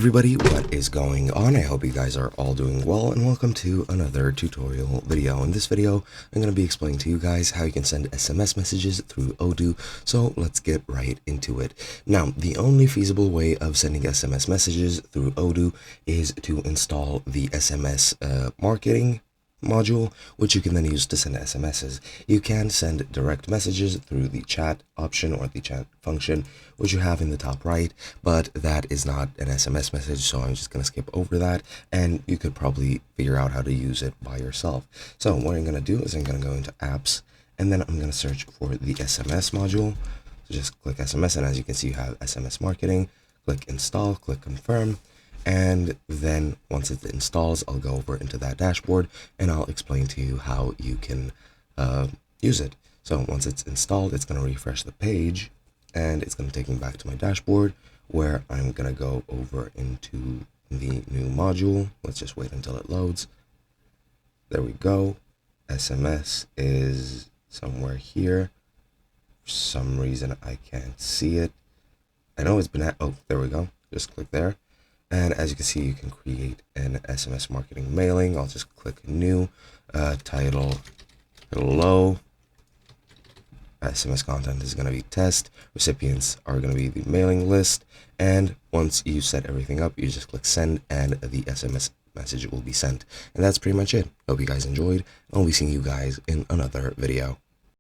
Everybody, what is going on? I hope you guys are all doing well, and welcome to another tutorial video. In this video, I'm going to be explaining to you guys how you can send SMS messages through Odoo, so let's get right into it. Now, the only feasible way of sending SMS messages through Odoo is to install the SMS marketing module, which you can then use to send SMSs. You can send direct messages through the chat option or the chat function, which you have in the top right, but that is not an SMS message, so I'm just going to skip over that, and you could probably figure out how to use it by yourself. So what I'm going to do is I'm going to go into apps, and then I'm going to search for the SMS module. So just click SMS, and as you can see, you have SMS marketing. Click install, click confirm. And then once it installs, I'll go over into that dashboard and I'll explain to you how you can use it. So once it's installed, it's going to refresh the page and it's going to take me back to my dashboard where I'm going to go over into the new module. Let's just wait until it loads. There we go. SMS is somewhere here. For some reason, I can't see it. I know it's been oh, there we go. Just click there. And as you can see, you can create an SMS marketing mailing. I'll just click new, title, hello. SMS content is going to be test. Recipients are going to be the mailing list. And once you set everything up, you just click send and the SMS message will be sent. And that's pretty much it. Hope you guys enjoyed. I'll be seeing you guys in another video.